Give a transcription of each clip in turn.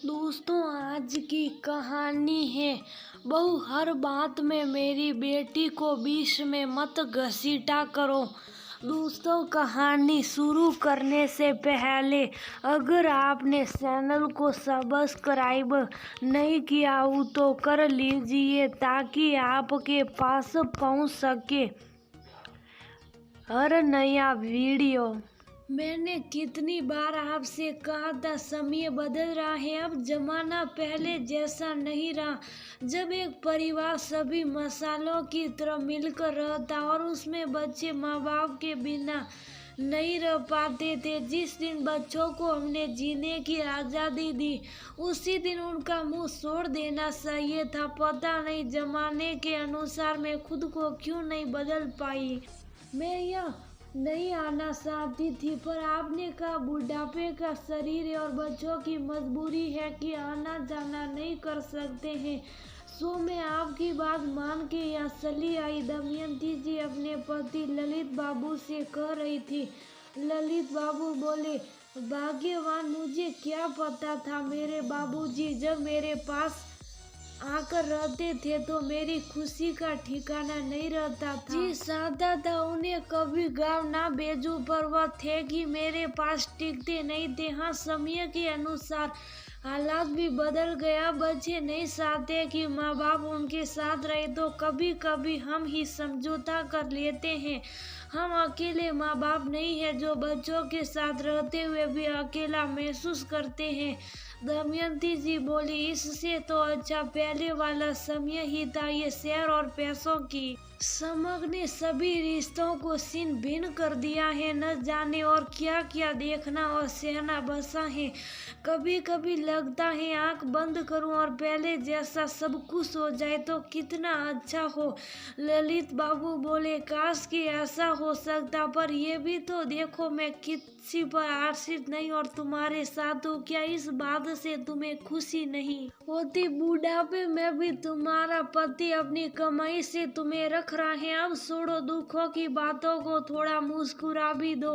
दोस्तों, आज की कहानी है। बहू, हर बात में मेरी बेटी को बीच में मत घसीटा करो। दोस्तों, कहानी शुरू करने से पहले अगर आपने चैनल को सब्सक्राइब नहीं किया हो तो कर लीजिए ताकि आपके पास पहुंच सके हर नया वीडियो। मैंने कितनी बार आपसे कहा था, समय बदल रहा है, अब जमाना पहले जैसा नहीं रहा। जब एक परिवार सभी मसालों की तरह मिलकर रहता और उसमें बच्चे माँ बाप के बिना नहीं रह पाते थे। जिस दिन बच्चों को हमने जीने की आज़ादी दी, उसी दिन उनका मुंह छोड़ देना चाहिए था। पता नहीं जमाने के अनुसार मैं खुद को क्यों नहीं बदल पाई। मैं यहाँ नहीं आना चाहती थी, पर आपने कहा बुढ़ापे का शरीर है और बच्चों की मजबूरी है कि आना जाना नहीं कर सकते हैं। सो मैं आपकी बात मान के यहाँ चली आई। दमयंती जी अपने पति ललित बाबू से कह रही थी। ललित बाबू बोले, भाग्यवान, मुझे क्या पता था मेरे बाबूजी जब मेरे पास आकर रहते थे तो मेरी खुशी का ठिकाना नहीं रहता था। जी चाहता था उन्हें कभी गाँव ना भेजूं, पर वह थे कि मेरे पास टिकते नहीं थे। हाँ, समय के अनुसार हालात भी बदल गया। बच्चे नहीं चाहते कि माँ बाप उनके साथ रहे तो कभी कभी हम ही समझौता कर लेते हैं। हम अकेले माँ बाप नहीं है जो बच्चों के साथ रहते हुए भी अकेला महसूस करते हैं। दमयंती जी बोली, इससे तो अच्छा पहले वाला समय ही था। ये शहर और पैसों की समझ ने सभी रिश्तों को छिन्न भिन्न कर दिया है। न जाने और क्या क्या देखना और सहना बसा है। कभी कभी लगता है आंख बंद करूं और पहले जैसा सब कुछ हो जाए तो कितना अच्छा हो। ललित बाबू बोले, काश कि ऐसा हो सकता, पर ये भी तो देखो मैं किसी पर आश्रित नहीं और तुम्हारे साथ हूँ। क्या इस बात से तुम्हें खुशी नहीं होती? बुढ़ापे में भी तुम्हारा पति अपनी कमाई से तुम्हें रख रहा है। अब छोड़ो दुखों की बातों को, थोड़ा मुस्कुरा भी दो।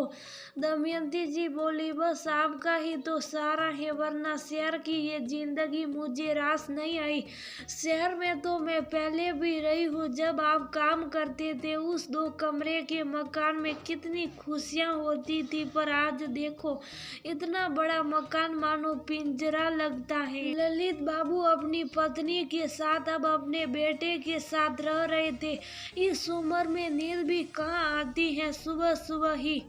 दमयंती जी बोली, बस आपका ही तो सहारा है, वरना शहर की ये जिंदगी मुझे रास नहीं आई। शहर में तो मैं पहले भी रही हूँ। जब आप काम करते थे उस 2 कमरे के मकान में कितनी खुशियाँ होती थी, पर आज देखो इतना बड़ा मकान मानो पिंजरा लगता है। ललित बाबू अपनी पत्नी के साथ अब अपने बेटे के साथ रह रहे थे। इस उम्र में नींद भी कहाँ आती है, सुबह सुबह ही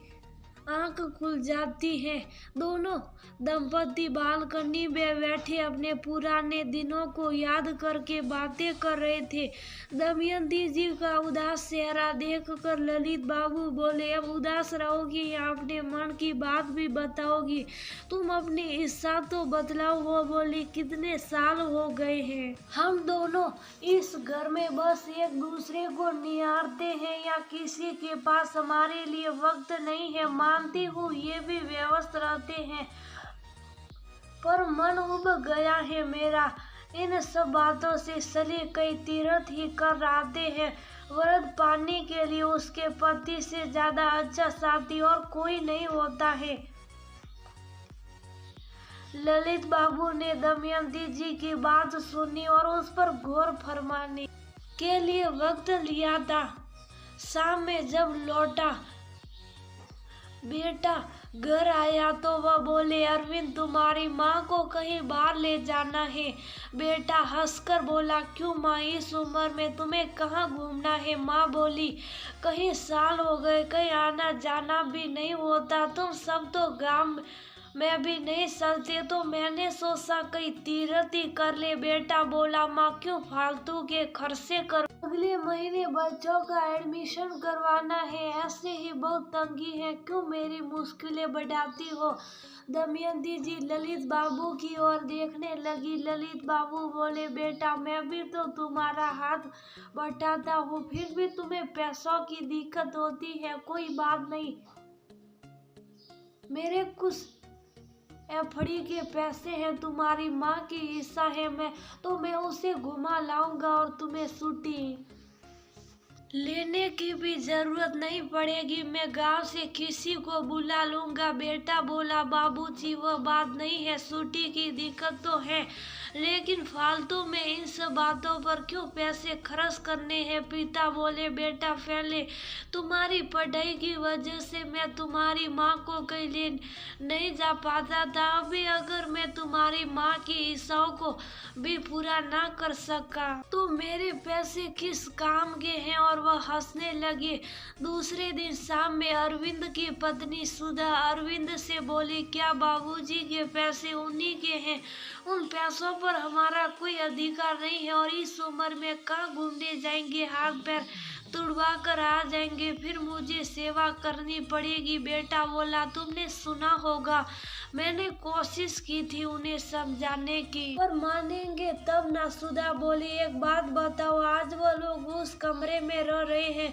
आंख खुल जाती है। दोनों दंपति बालकनी में बैठे अपने पुराने दिनों को याद करके बातें कर रहे थे। दमयंती जी का उदास चेहरा देखकर ललित बाबू बोले, अब उदास रहोगी या अपने मन की बात भी बताओगी? तुम अपनी इच्छा तो बतलाओ। वो बोली, कितने साल हो गए हैं हम दोनों इस घर में बस एक दूसरे को निहारते हैं, या किसी के पास हमारे लिए वक्त नहीं है। मानती हूँ ये भी व्यस्त रहते हैं, पर मन उब गया है मेरा। इन सब बातों से चले कई तीर्थ ही कर आते हैं। व्रत पाने के लिए उसके पति से ज्यादा अच्छा साथी और कोई नहीं होता है। ललित बाबू ने दमयंती जी की बात सुनी और उस पर गौर फरमाने के लिए वक्त लिया था। शाम में जब लौटा बेटा घर आया तो वह बोले, अरविंद, तुम्हारी माँ को कहीं बाहर ले जाना है। बेटा हंसकर बोला, क्यों माँ, इस उम्र में तुम्हें कहाँ घूमना है? माँ बोली, कहीं साल हो गए, कहीं आना जाना भी नहीं होता। तुम सब तो गांव में भी नहीं चलते, तो मैंने सोचा कहीं तीर्थ ही कर ले। बेटा बोला, माँ क्यों फालतू के खर्चे कर, अगले महीने बच्चों का एडमिशन करवाना है। ऐसे ही बहुत तंगी है, क्यों मेरी मुश्किलें बढ़ाती हो? दमयंती जी ललित बाबू की ओर देखने लगी। ललित बाबू बोले, बेटा मैं भी तो तुम्हारा हाथ बटाता हूँ, फिर भी तुम्हें पैसों की दिक्कत होती है। कोई बात नहीं, मेरे कुछ एफडी के पैसे हैं। तुम्हारी माँ की इच्छा है मैं उसे घुमा लाऊंगा और तुम्हें छुट्टी लेने की भी जरूरत नहीं पड़ेगी, मैं गांव से किसी को बुला लूंगा। बेटा बोला, बाबूजी वो बात नहीं है, छुट्टी की दिक्कत तो है, लेकिन फालतू में इन सब बातों पर क्यों पैसे खर्च करने हैं। पिता बोले, बेटा पहले तुम्हारी पढ़ाई की वजह से मैं तुम्हारी माँ को कहीं ले नहीं जा पाता था, अभी अगर मैं तुम्हारी माँ की इच्छाओं को भी पूरा ना कर सका तो मेरे पैसे किस काम के हैं। और वह हंसने लगे। दूसरे दिन शाम में अरविंद की पत्नी सुधा अरविंद से बोली, क्या बाबूजी के पैसे उन्हीं के हैं, उन पैसों पर हमारा कोई अधिकार नहीं है, और इस उम्र में कहाँ घूमने जाएंगे, हाथ पैर तुड़वा कर आ जाएंगे, फिर मुझे सेवा करनी पड़ेगी। बेटा बोला, तुमने सुना होगा, मैंने कोशिश की थी उन्हें समझाने की, पर मानेंगे तब ना। सुधा बोली, एक बात बताओ, आज वो लोग उस कमरे में रह रहे हैं,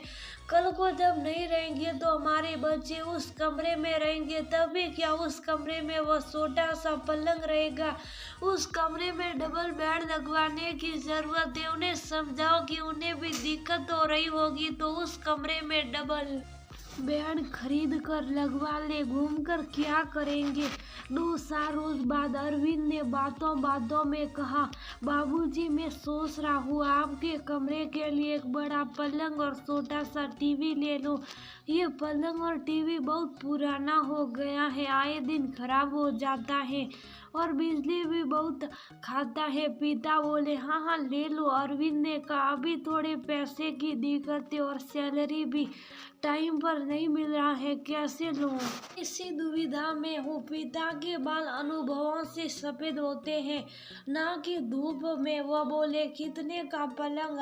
कल को जब नहीं रहेंगे तो हमारे बच्चे उस कमरे में रहेंगे, तभी क्या उस कमरे में वो छोटा सा पलंग रहेगा, उस कमरे में डबल बेड लगवाने की जरूरत है। उन्हें समझाओ कि उन्हें भी दिक्कत हो रही होगी तो उस कमरे में डबल बेड खरीद कर लगवा ले, घूमकर क्या करेंगे। 2 रोज बाद अरविंद ने बातों बातों में कहा, बाबूजी मैं सोच रहा हूँ आपके कमरे के लिए एक बड़ा पलंग और छोटा सा टीवी ले लो। ये पलंग और टीवी बहुत पुराना हो गया है, आए दिन खराब हो जाता है और बिजली भी बहुत खाता है। पिता बोले, हाँ हाँ ले लो। अरविंद ने कहा, अभी थोड़े पैसे की दिक्कत है और सैलरी भी टाइम पर नहीं मिल रहा है, कैसे लूं? इसी दुविधा में हूँ। पिता के बाल अनुभवों से सफेद होते हैं, ना कि धूप में। वह बोले, कितने का पलंग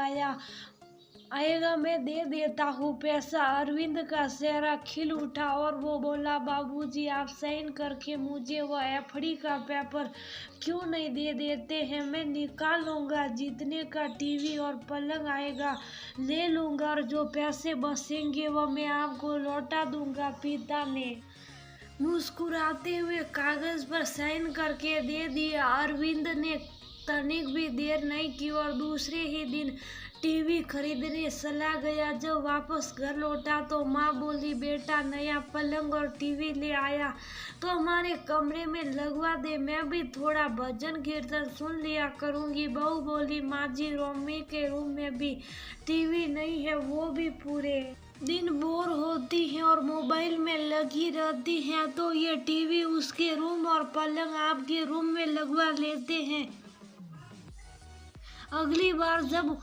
आएगा मैं दे देता हूँ पैसा। अरविंद का चेहरा खिल उठा और वो बोला, बाबूजी आप साइन करके मुझे वो एफडी का पेपर क्यों नहीं दे देते हैं, मैं निकाल लूँगा, जितने का टीवी और पलंग आएगा ले लूँगा और जो पैसे बचेंगे वो मैं आपको लौटा दूँगा। पिता ने मुस्कुराते हुए कागज पर साइन करके दे दिया। अरविंद ने तनिक भी देर नहीं की और दूसरे ही दिन टीवी खरीदने चला गया। जब वापस घर लौटा तो माँ बोली, बेटा नया पलंग और टीवी ले आया तो हमारे कमरे में लगवा दे, मैं भी थोड़ा भजन कीर्तन सुन लिया करूँगी। बहू बोली, माँ जी रोमी के रूम में भी टीवी नहीं है, वो भी पूरे दिन बोर होती हैं और मोबाइल में लगी रहती हैं, तो ये टीवी उसके रूम और पलंग आपके रूम में लगवा लेते हैं। अगली बार जब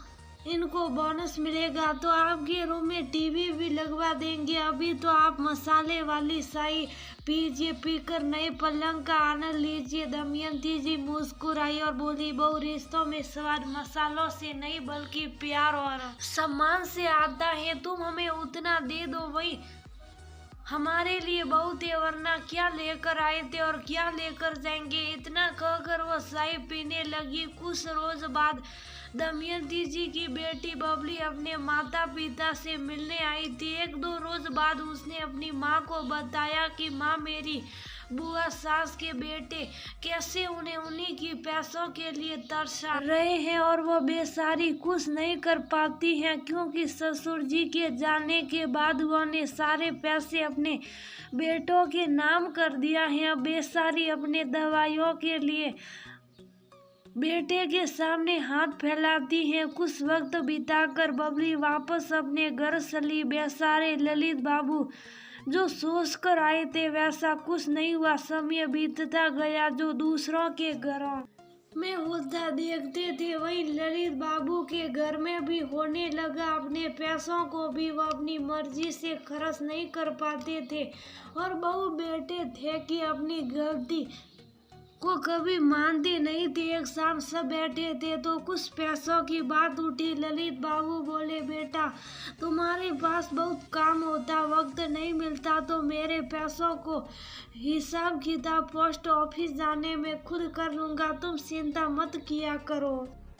इनको बोनस मिलेगा तो आपके रूम में टीवी भी लगवा देंगे। अभी तो आप मसाले वाली चाय पीजिए, पीकर नए पलंग का आनंद लीजिए। दमयंती जी मुस्कुराई और बोली, बहु रिश्तों में स्वाद मसालों से नहीं बल्कि प्यार और सम्मान से आता है, तुम हमें उतना दे दो वही हमारे लिए बहुत है, वरना क्या लेकर आए थे और क्या लेकर जाएंगे। इतना कहकर वो चाय पीने लगी। कुछ रोज बाद दमयंती जी की बेटी बबली अपने माता पिता से मिलने आई थी। 1-2 रोज बाद उसने अपनी माँ को बताया कि माँ, मेरी बुआ सास के बेटे कैसे उन्हें उन्हीं की पैसों के लिए तरसा रहे हैं और वो बेचारी कुछ नहीं कर पाती हैं, क्योंकि ससुर जी के जाने के बाद उन्होंने सारे पैसे अपने बेटों के नाम कर दिया है। अब बेचारी अपने दवाइयों के लिए बेटे के सामने हाथ फैलाती है। कुछ वक्त बिताकर बबली वापस अपने घर चली। बेचारे ललित बाबू जो सोच कर आए थे वैसा कुछ नहीं हुआ। समय बीतता गया, जो दूसरों के घरों में होता देखते थे वही ललित बाबू के घर में भी होने लगा। अपने पैसों को भी वो अपनी मर्जी से खर्च नहीं कर पाते थे और बहू बेटे थे कि अपनी गलती को कभी मानते नहीं थे। एक शाम सब बैठे थे तो कुछ पैसों की बात उठी। ललित बाबू बोले, बेटा तुम्हारे पास बहुत काम होता, वक्त नहीं मिलता, तो मेरे पैसों को हिसाब किताब पोस्ट ऑफिस जाने में खुद कर लूँगा, तुम चिंता मत किया करो।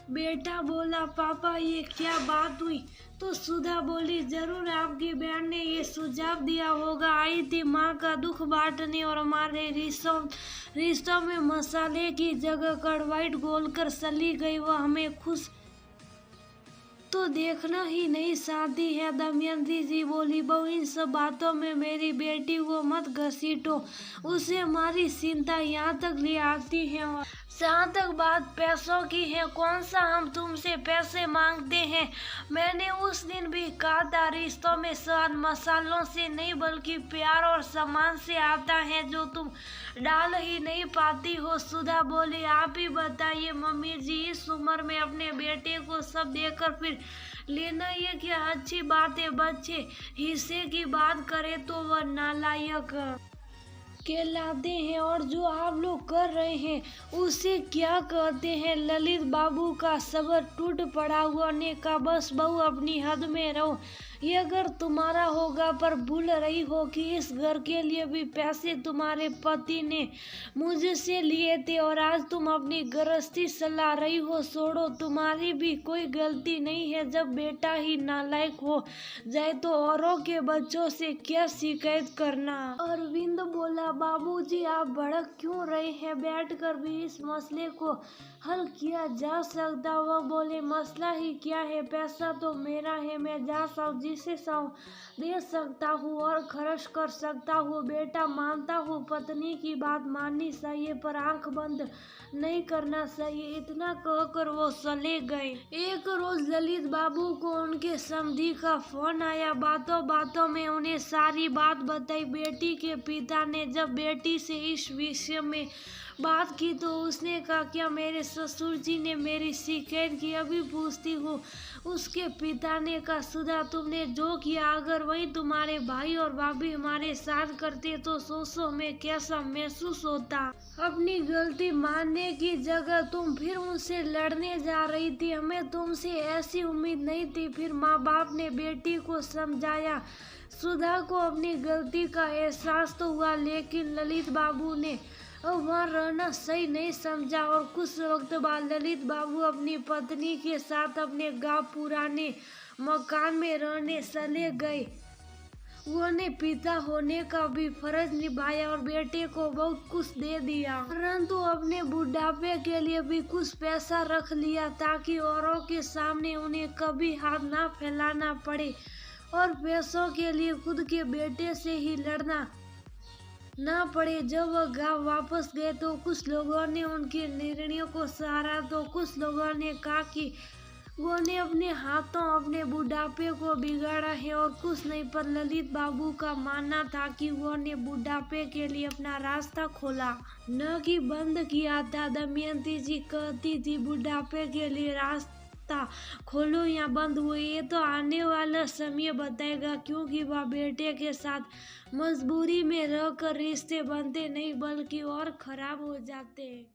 बेटा बोला, पापा ये क्या बात हुई? तो सुधा बोली, जरूर आपकी बहन ने ये सुझाव दिया होगा, आई थी माँ का दुख बांटने और हमारे रिश्तों में मसाले की जगह कड़वाइट घोल कर चली गई। वह हमें खुश तो देखना ही नहीं शादी है। दमयंती जी बोली, बहू इन सब बातों में मेरी बेटी को मत घसीटो, उसे हमारी चिंता यहाँ तक ले आती है। और जहाँ तक बात पैसों की है, कौन सा हम तुमसे पैसे मांगते हैं। मैंने उस दिन भी कहा था रिश्तों में स्वाद मसालों से नहीं बल्कि प्यार और सम्मान से आता है, जो तुम डाल ही नहीं पाती हो। सुधा बोली, आप ही बताइए मम्मी जी, इस उम्र में अपने बेटे को सब देकर फिर लेना ये क्या अच्छी बात है। बच्चे हिस्से की बात करें तो वह नालायक कहलाते हैं, और जो आप लोग कर रहे हैं उसे क्या कहते हैं। ललित बाबू का सब्र टूट पड़ा। हुआ ने कहा, बस बहू अपनी हद में रहो, ये घर तुम्हारा होगा, पर भूल रही हो कि इस घर के लिए भी पैसे तुम्हारे पति ने मुझसे लिए थे, और आज तुम अपनी गृहस्थी चला रही हो। छोड़ो, तुम्हारी भी कोई गलती नहीं है। जब बेटा ही नालायक हो जाए तो औरों के बच्चों से क्या शिकायत करना। अरविंद बोला, बाबूजी आप भड़क क्यों रहे हैं, बैठकर भी इस मसले को हल किया जा सकता। वह बोले, मसला ही क्या है, पैसा तो मेरा है, मैं जा जिसे दे सकता हूँ और खर्च कर सकता हूँ। बेटा मानता हूँ पत्नी की बात माननी चाहिए, पर आंख बंद नहीं करना चाहिए। इतना कहकर वो चले गए। एक रोज ललित बाबू को उनके समधी का फोन आया। बातों बातों में उन्हें सारी बात बताई। बेटी के पिता ने जब बेटी से इस विषय में बात की तो उसने कहा, क्या मेरे ससुर जी ने मेरी शिकायत की, अभी पूछती हूँ। उसके पिता ने कहा, सुधा तुमने जो किया अगर वही तुम्हारे भाई और भाभी हमारे साथ करते तो सोचो हमें कैसा महसूस होता। अपनी गलती मानने की जगह तुम फिर उनसे लड़ने जा रही थी, हमें तुमसे ऐसी उम्मीद नहीं थी। फिर माँ बाप ने बेटी को समझाया। सुधा को अपनी गलती का एहसास तो हुआ, लेकिन ललित बाबू ने वहाँ रहना सही नहीं समझा, और कुछ वक्त बाद ललित बाबू अपनी पत्नी के साथ अपने गांव पुराने मकान में रहने चले गए। उन्होंने पिता होने का भी फर्ज निभाया और बेटे को बहुत कुछ दे दिया, परंतु अपने बुढ़ापे के लिए भी कुछ पैसा रख लिया ताकि औरों के सामने उन्हें कभी हाथ ना फैलाना पड़े और पैसों के लिए खुद के बेटे से ही लड़ना ना पड़े। जब वह गांव वापस गए तो कुछ लोगों ने उनके निर्णयों को सराहा, तो कुछ लोगों ने कहा कि उन्होंने अपने हाथों अपने बुढ़ापे को बिगाड़ा है, और कुछ नहीं। पर ललित बाबू का मानना था कि उन्होंने बुढ़ापे के लिए अपना रास्ता खोला, न कि बंद किया था। दमयंती जी कहती थी, बुढ़ापे के लिए रास्ता खोलो या बंद हुए, ये तो आने वाला समय बताएगा, क्योंकि वह बेटे के साथ मजबूरी में रहकर रिश्ते बनते नहीं बल्कि और खराब हो जाते हैं।